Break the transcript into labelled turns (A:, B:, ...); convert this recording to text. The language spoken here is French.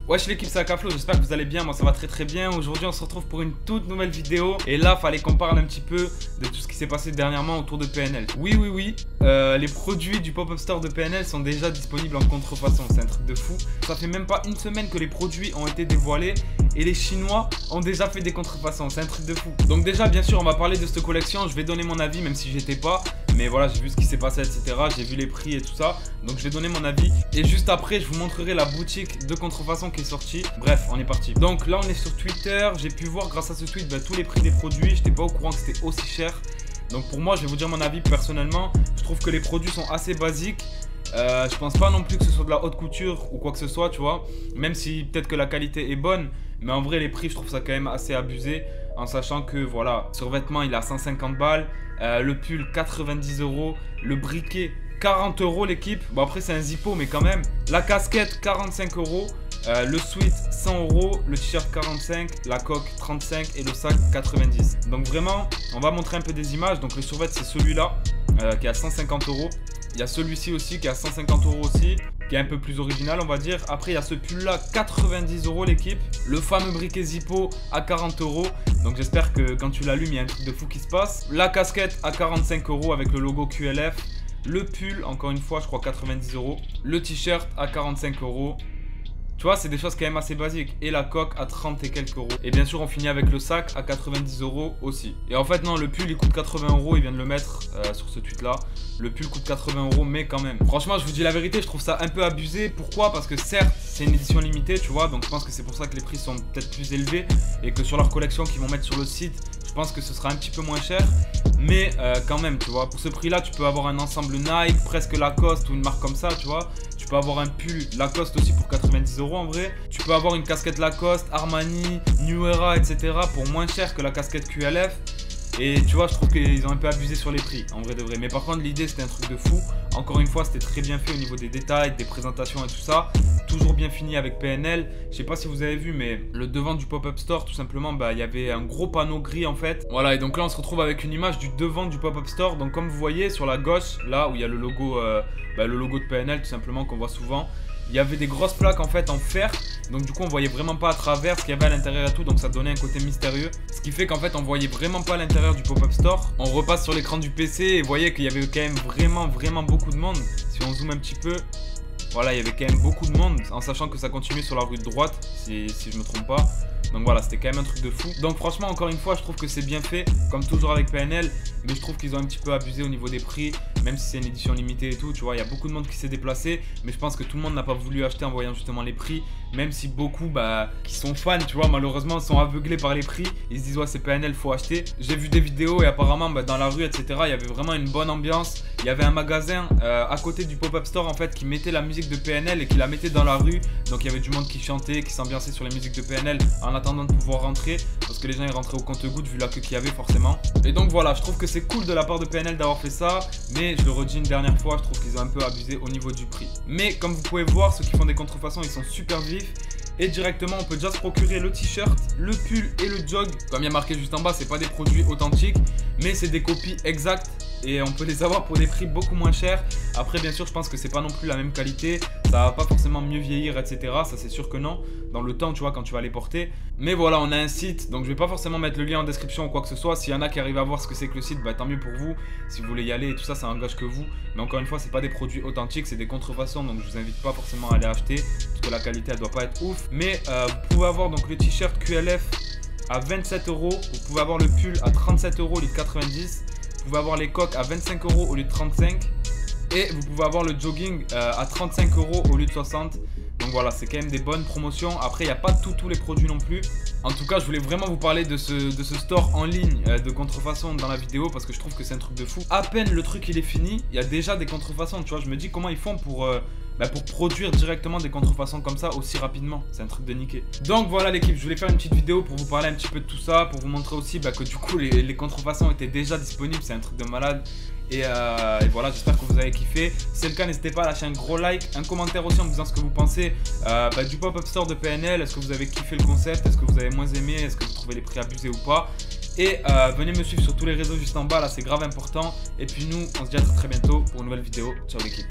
A: Wesh l'équipe, c'est Akaflo, j'espère que vous allez bien, moi ça va très bien. Aujourd'hui on se retrouve pour une toute nouvelle vidéo. Et là fallait qu'on parle un petit peu de tout ce qui s'est passé dernièrement autour de PNL. Oui, les produits du pop-up store de PNL sont déjà disponibles en contrefaçon, c'est un truc de fou. Ça fait même pas une semaine que les produits ont été dévoilés et les Chinois ont déjà fait des contrefaçons, c'est un truc de fou. Donc déjà bien sûr on va parler de cette collection, je vais donner mon avis même si j'étais pas. Mais voilà, j'ai vu ce qui s'est passé, etc. J'ai vu les prix et tout ça. Donc je vais donner mon avis. Et juste après, je vous montrerai la boutique de contrefaçon qui est sortie. Bref, on est parti. Donc là, on est sur Twitter. J'ai pu voir grâce à ce tweet tous les prix des produits. J'étais pas au courant que c'était aussi cher. Donc pour moi, je vais vous dire mon avis personnellement. Je trouve que les produits sont assez basiques. Je pense pas non plus que ce soit de la haute couture ou quoi que ce soit, tu vois. Même si peut-être que la qualité est bonne. Mais en vrai, les prix, je trouve ça quand même assez abusé. En sachant que voilà, sur vêtements, il a 150 balles. Le pull 90 €, le briquet 40 € l'équipe. Bon après c'est un zippo mais quand même. La casquette 45 €, le sweat 100 €, le t-shirt 45, la coque 35 et le sac 90. Donc vraiment, on va montrer un peu des images. Donc le survêt c'est celui-là qui est à 150 €. Il y a celui-ci aussi qui est à 150 € aussi, qui est un peu plus original on va dire. Après il y a ce pull là 90 € l'équipe. Le fameux briquet Zippo à 40 €. Donc j'espère que quand tu l'allumes il y a un truc de fou qui se passe. La casquette à 45 € avec le logo QLF. Le pull encore une fois je crois 90 €. Le t-shirt à 45 €. Tu vois, c'est des choses quand même assez basiques. Et la coque à 30 et quelques euros. Et bien sûr, on finit avec le sac à 90 € aussi. Et en fait, non, le pull, il coûte 80 €. Il vient de le mettre sur ce tweet-là. Le pull coûte 80 € mais quand même. Franchement, je vous dis la vérité, je trouve ça un peu abusé. Pourquoi? Parce que certes, c'est une édition limitée, tu vois. Donc, je pense que c'est pour ça que les prix sont peut-être plus élevés. Et que sur leur collection qu'ils vont mettre sur le site, je pense que ce sera un petit peu moins cher. Mais quand même, tu vois, pour ce prix-là, tu peux avoir un ensemble Nike, presque Lacoste ou une marque comme ça, tu vois. Tu peux avoir un pull Lacoste aussi pour 90 € en vrai. Tu peux avoir une casquette Lacoste, Armani, New Era, etc. pour moins cher que la casquette QLF. Et tu vois, je trouve qu'ils ont un peu abusé sur les prix, en vrai de vrai. Mais par contre, l'idée, c'était un truc de fou. Encore une fois, c'était très bien fait au niveau des détails, des présentations et tout ça. Toujours bien fini avec PNL. Je sais pas si vous avez vu, mais le devant du pop-up store, tout simplement, il y avait un gros panneau gris en fait. Voilà, et donc là, on se retrouve avec une image du devant du pop-up store. Donc comme vous voyez, sur la gauche, là où il y a le logo de PNL, tout simplement, qu'on voit souvent. Il y avait des grosses plaques en fait en fer. Donc du coup on voyait vraiment pas à travers ce qu'il y avait à l'intérieur et tout. Donc ça donnait un côté mystérieux. Ce qui fait qu'en fait on voyait vraiment pas l'intérieur du pop-up store. On repasse sur l'écran du PC et vous voyez qu'il y avait quand même vraiment beaucoup de monde. Si on zoome un petit peu, voilà, il y avait quand même beaucoup de monde. En sachant que ça continuait sur la rue de droite, si je me trompe pas. Donc voilà, c'était quand même un truc de fou. Donc franchement, encore une fois, je trouve que c'est bien fait, comme toujours avec PNL. Mais je trouve qu'ils ont un petit peu abusé au niveau des prix. Même si c'est une édition limitée et tout, tu vois, il y a beaucoup de monde qui s'est déplacé. Mais je pense que tout le monde n'a pas voulu acheter en voyant justement les prix. Même si beaucoup qui sont fans, tu vois, malheureusement sont aveuglés par les prix. Ils se disent ouais c'est PNL, faut acheter. J'ai vu des vidéos et apparemment dans la rue, etc. il y avait vraiment une bonne ambiance. Il y avait un magasin à côté du pop-up store en fait qui mettait la musique de PNL et qui la mettait dans la rue. Donc il y avait du monde qui chantait, qui s'ambiançait sur les musiques de PNL en attendant de pouvoir rentrer. Parce que les gens ils rentraient au compte-gouttes vu la queue qu'il y avait forcément. Et donc voilà, je trouve que c'est cool de la part de PNL d'avoir fait ça. Mais je le redis une dernière fois, je trouve qu'ils ont un peu abusé au niveau du prix. Mais comme vous pouvez voir, ceux qui font des contrefaçons ils sont super vifs. Et directement on peut déjà se procurer le t-shirt, le pull et le jog. Comme il y a marqué juste en bas, c'est pas des produits authentiques, mais c'est des copies exactes. Et on peut les avoir pour des prix beaucoup moins chers. Après bien sûr je pense que c'est pas non plus la même qualité. Ça va pas forcément mieux vieillir, etc. Ça c'est sûr que non. Dans le temps tu vois quand tu vas les porter. Mais voilà, on a un site. Donc je vais pas forcément mettre le lien en description ou quoi que ce soit. S'il y en a qui arrivent à voir ce que c'est que le site, tant mieux pour vous. Si vous voulez y aller et tout ça, ça engage que vous. Mais encore une fois, c'est pas des produits authentiques, c'est des contrefaçons. Donc je vous invite pas forcément à aller acheter. Parce que la qualité elle doit pas être ouf. Mais vous pouvez avoir donc le t-shirt QLF à 27 €. Vous pouvez avoir le pull à 37 € au lieu de 90. Vous pouvez avoir les coques à 25 € au lieu de 35. Et vous pouvez avoir le jogging à 35 € au lieu de 60. Donc voilà, c'est quand même des bonnes promotions. Après, il n'y a pas tous les produits non plus. En tout cas, je voulais vraiment vous parler de ce store en ligne de contrefaçon dans la vidéo parce que je trouve que c'est un truc de fou. À peine le truc il est fini, il y a déjà des contrefaçons. Tu vois, je me dis comment ils font pour produire directement des contrefaçons comme ça aussi rapidement. C'est un truc de niquer. Donc voilà l'équipe, je voulais faire une petite vidéo pour vous parler un petit peu de tout ça, pour vous montrer aussi que du coup les contrefaçons étaient déjà disponibles. C'est un truc de malade. Et voilà, j'espère que vous avez kiffé. Si c'est le cas, n'hésitez pas à lâcher un gros like, un commentaire aussi en me disant ce que vous pensez du pop-up store de PNL. Est-ce que vous avez kiffé le concept? Est-ce que vous avez moins aimé? Est-ce que vous trouvez les prix abusés ou pas? Et venez me suivre sur tous les réseaux juste en bas, là c'est grave important. Et puis nous, on se dit à très bientôt pour une nouvelle vidéo. Ciao l'équipe.